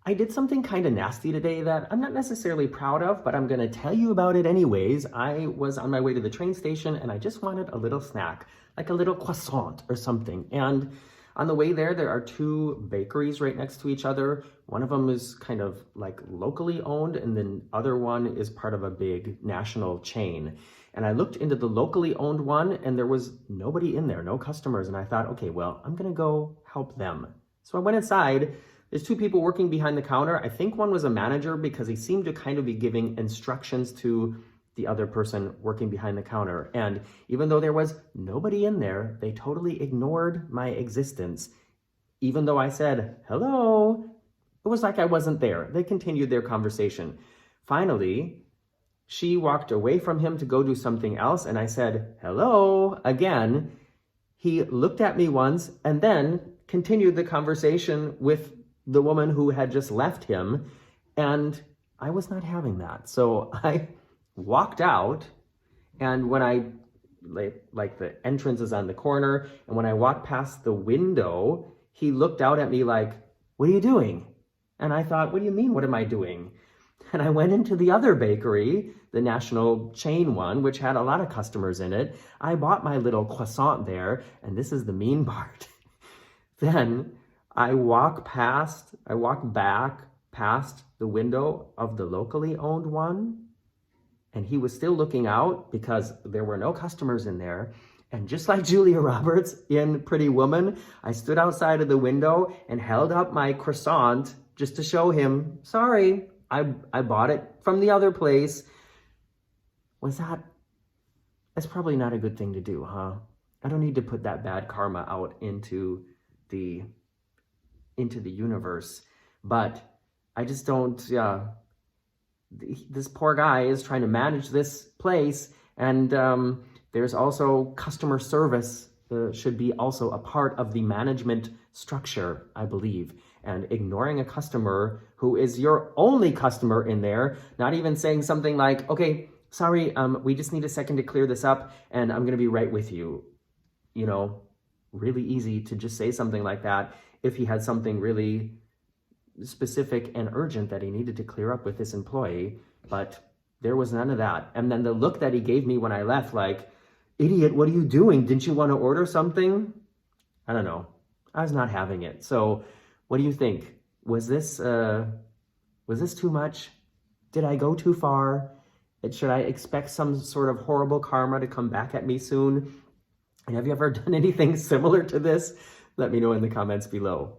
I did something kind of nasty today that I'm not necessarily proud of, but I'm going to tell you about it anyways. I was on my way to the train station and I just wanted a little snack, like a little croissant or something. And on the way there are two bakeries right next to each other. One of them is kind of like locally owned, and then other one is part of a big national chain. And I looked into the locally owned one and there was nobody in there, no customers. And I thought, okay, well, I'm going to go help them. So I went inside. There's two people working behind the counter. I think one was a manager because he seemed to kind of be giving instructions to the other person working behind the counter. And even though there was nobody in there, they totally ignored my existence. Even though I said, hello, it was like I wasn't there. They continued their conversation. Finally, she walked away from him to go do something else. And I said, hello, again. He looked at me once and then continued the conversation with the woman who had just left him, and I was not having that. So I walked out, and when I, like the entrance is on the corner, and when I walked past the window, he looked out at me like, what are you doing? And I thought, what do you mean, what am I doing? And I went into the other bakery, the national chain one, which had a lot of customers in it. I bought my little croissant there, and this is the mean part. Then I walk back past the window of the locally owned one, and he was still looking out because there were no customers in there. And just like Julia Roberts in Pretty Woman, I stood outside of the window and held up my croissant just to show him, sorry, I bought it from the other place. That's probably not a good thing to do, huh? I don't need to put that bad karma out into the universe, but I just don't, this poor guy is trying to manage this place, and there's also customer service should be also a part of the management structure, I believe, and ignoring a customer who is your only customer in there, not even saying something like, okay, sorry, we just need a second to clear this up, and I'm gonna be right with you. You know, really easy to just say something like that if he had something really specific and urgent that he needed to clear up with this employee, but there was none of that. And then the look that he gave me when I left, like, idiot, what are you doing? Didn't you want to order something? I don't know. I was not having it. So what do you think? Was this too much? Did I go too far? Should I expect some sort of horrible karma to come back at me soon? And have you ever done anything similar to this? Let me know in the comments below.